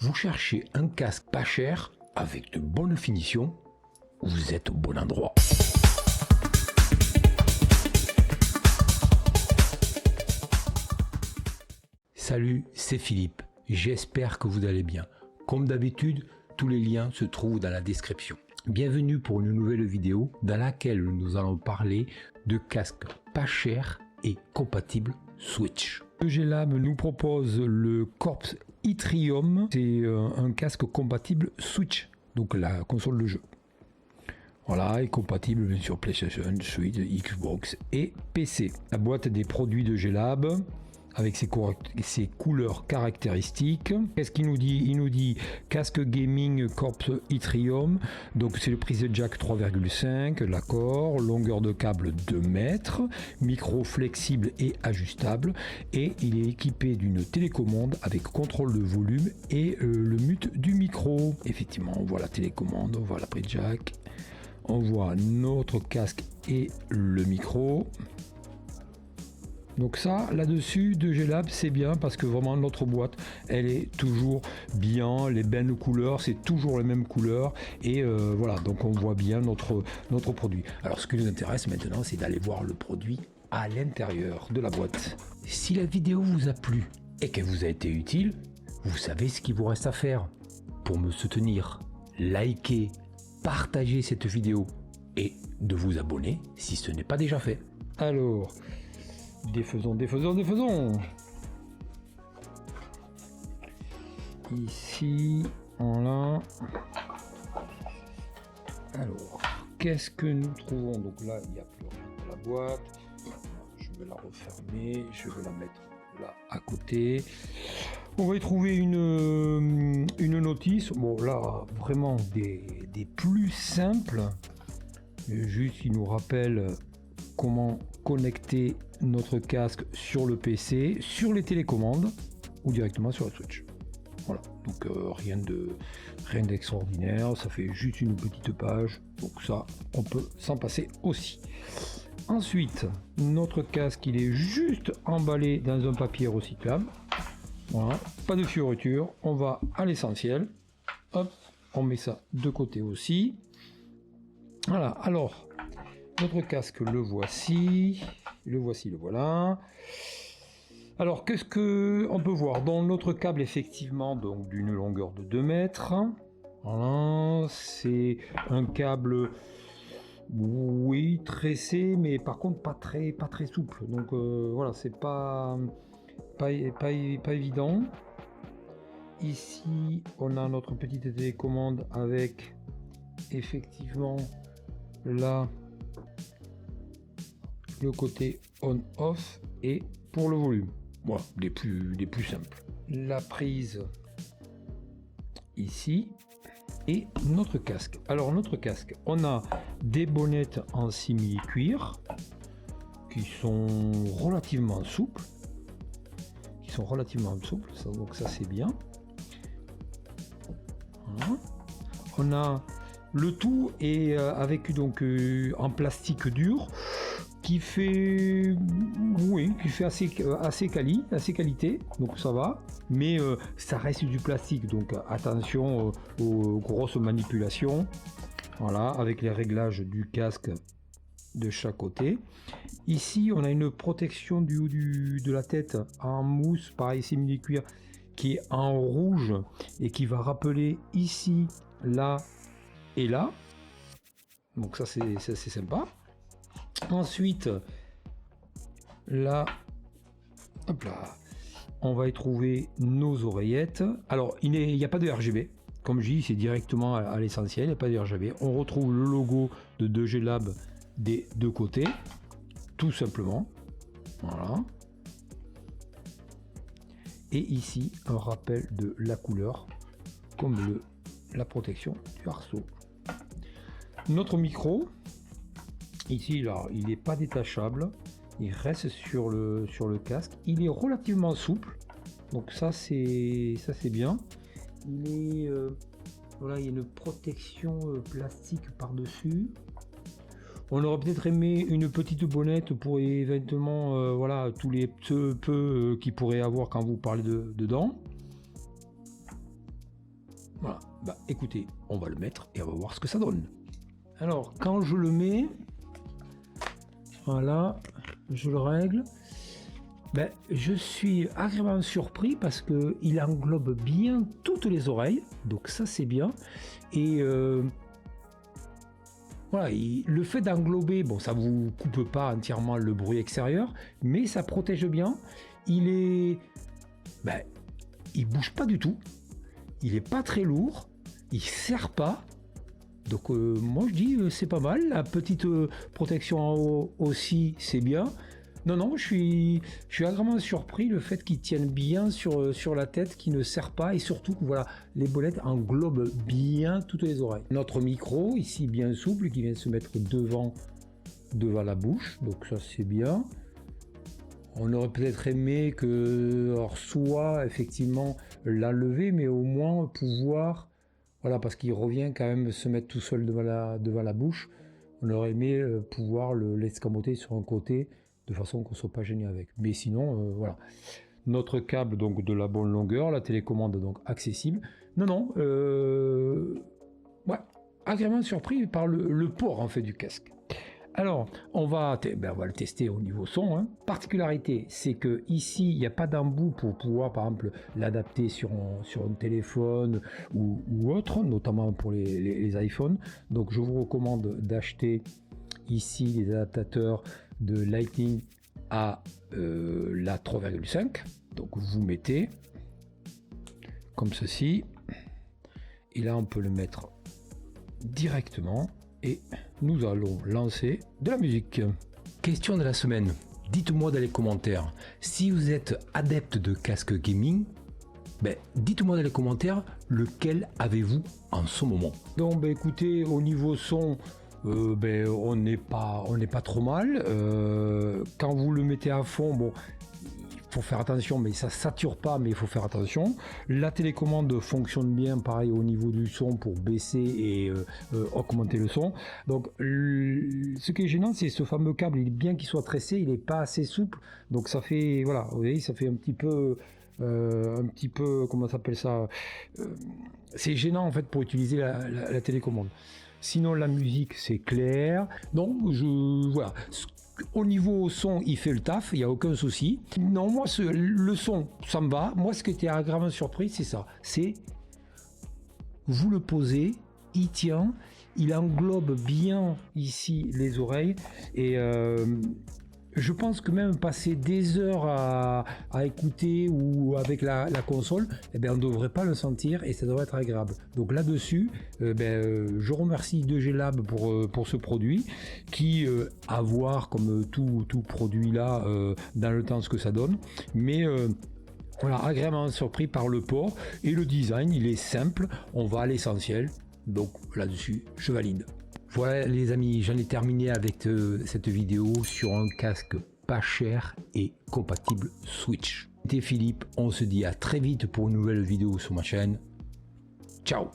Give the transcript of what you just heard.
Vous cherchez un casque pas cher avec de bonnes finitions? Vous êtes au bon endroit. Salut, c'est Philippe. J'espère que vous allez bien. Comme d'habitude, tous les liens se trouvent dans la description. Bienvenue pour une nouvelle vidéo dans laquelle nous allons parler de casques pas chers et compatibles Switch. EG-Lab nous propose le Corps Yttrium. C'est un casque compatible Switch, donc la console de jeu. Voilà, est compatible bien sûr PlayStation, Switch, Xbox et PC. La boîte des produits de EG-Lab avec ses couleurs caractéristiques. Qu'est-ce qu'il nous dit? Il nous dit casque gaming Corps Yttrium, donc c'est le prise jack 3,5, l'accord, longueur de câble 2 mètres, micro flexible et ajustable, et il est équipé d'une télécommande avec contrôle de volume et le mute du micro. Effectivement, on voit la télécommande, on voit la prise jack, on voit notre casque et le micro. Donc ça, là-dessus, de EG-Lab, c'est bien parce que vraiment notre boîte, elle est toujours bien. Les bennes couleurs, c'est toujours les mêmes couleurs. Et voilà, donc on voit bien notre produit. Alors ce qui nous intéresse maintenant, c'est d'aller voir le produit à l'intérieur de la boîte. Si la vidéo vous a plu et qu'elle vous a été utile, vous savez ce qu'il vous reste à faire pour me soutenir. Likez, partagez cette vidéo et de vous abonner si ce n'est pas déjà fait. Alors... défaisons. Ici, voilà. Alors, qu'est-ce que nous trouvons? Donc là, il n'y a plus rien dans la boîte. Je vais la refermer. Je vais la mettre là à côté. On va y trouver une notice. Bon, là, vraiment des plus simples. Juste, il nous rappelle comment connecter notre casque sur le PC, sur les télécommandes ou directement sur la Switch. Voilà, donc rien d'extraordinaire, ça fait juste une petite page, donc ça on peut s'en passer aussi. Ensuite, notre casque il est juste emballé dans un papier recyclable. Voilà, pas de fioriture, on va à l'essentiel. Hop, on met ça de côté aussi. Voilà, alors notre casque, le voici, le voilà. Alors, qu'est-ce que on peut voir? Dans notre câble, effectivement, donc d'une longueur de 2 mètres. Voilà, c'est un câble, oui, tressé, mais par contre pas très souple. Donc voilà, c'est pas évident. Ici, on a notre petite télécommande avec effectivement là le côté on-off et pour le volume. Voilà, les plus simples. La prise ici et notre casque. Alors notre casque, on a des bonnettes en simili-cuir qui sont relativement souples. Donc ça c'est bien. Voilà. On a le tout et avec donc en plastique dur. Qui fait assez qualité, donc ça va, mais ça reste du plastique, donc attention aux grosses manipulations. Voilà, avec les réglages du casque de chaque côté. Ici, on a une protection du haut de la tête en mousse, pareil simili-cuir, qui est en rouge et qui va rappeler ici, là et là. Donc ça c'est sympa. Ensuite, là, hop là, on va y trouver nos oreillettes. Alors, il n'y a pas de RGB. Comme je dis, c'est directement à l'essentiel, il n'y a pas de RGB. On retrouve le logo de EG-Lab des deux côtés, tout simplement. Voilà. Et ici, un rappel de la couleur, comme la protection du arceau. Notre micro. Ici, là, il n'est pas détachable, il reste sur le casque. Il est relativement souple, donc ça c'est bien. Voilà, il y a une protection plastique par dessus. On aurait peut-être aimé une petite bonnette pour éventuellement voilà tous les peu qu'il pourrait avoir quand vous parlez dedans. Voilà, bah écoutez, on va le mettre et on va voir ce que ça donne. Alors, quand je le mets, voilà, je le règle, ben, je suis agréablement surpris parce qu'il englobe bien toutes les oreilles, donc ça c'est bien. Et voilà, le fait d'englober, bon, ça vous coupe pas entièrement le bruit extérieur, mais ça protège bien. Il bouge pas du tout. Il est pas très lourd. Il serre pas. Donc moi je dis c'est pas mal. La petite protection en haut aussi, c'est bien. Non, je suis agréablement surpris le fait qu'il tienne bien sur la tête, qu'il ne serre pas et surtout que voilà, les bolettes englobent bien toutes les oreilles. Notre micro ici bien souple qui vient se mettre devant la bouche, donc ça c'est bien. On aurait peut-être aimé que, alors soit effectivement l'enlever, mais au moins pouvoir, voilà, parce qu'il revient quand même se mettre tout seul devant la bouche. On aurait aimé pouvoir l'escamoter sur un côté de façon qu'on ne soit pas gêné avec. Mais sinon, voilà. Notre câble donc de la bonne longueur, la télécommande donc accessible. Non, ouais, agréablement surpris par le port en fait du casque. Alors, on va le tester au niveau son. Hein. Particularité, c'est que ici, il n'y a pas d'embout pour pouvoir, par exemple, l'adapter sur un téléphone ou autre, notamment pour les iPhones. Donc, je vous recommande d'acheter ici les adaptateurs de Lightning à la 3,5. Donc, vous mettez comme ceci. Et là, on peut le mettre directement. Et nous allons lancer de la musique. Question de la semaine. Dites-moi dans les commentaires, si vous êtes adepte de casque gaming, dites-moi dans les commentaires lequel avez-vous en ce moment. Donc écoutez, au niveau son, on n'est pas trop mal. Quand vous le mettez à fond, bon, il faut faire attention, mais ça sature pas, mais il faut faire attention. La télécommande fonctionne bien, pareil au niveau du son pour baisser et augmenter le son. Donc ce qui est gênant, c'est ce fameux câble, bien qu'il soit tressé, il n'est pas assez souple. Donc ça fait, voilà, vous voyez, ça fait un petit peu, comment ça s'appelle ça, c'est gênant en fait pour utiliser la télécommande. Sinon la musique c'est clair. Donc voilà. Au niveau son, il fait le taf, il n'y a aucun souci. Non, moi, le son, ça me va. Moi, ce qui était agréablement surpris, c'est ça. C'est, vous le posez, il tient, il englobe bien ici les oreilles. Et je pense que même passer des heures à écouter ou avec la console, on ne devrait pas le sentir et ça devrait être agréable. Donc là-dessus, je remercie 2G Lab pour ce produit qui, à voir comme tout produit là, dans le temps ce que ça donne. Mais voilà, agréablement surpris par le port et le design, il est simple, on va à l'essentiel. Donc là-dessus, je valide. Voilà les amis, j'en ai terminé avec cette vidéo sur un casque pas cher et compatible Switch. C'était Philippe, on se dit à très vite pour une nouvelle vidéo sur ma chaîne. Ciao!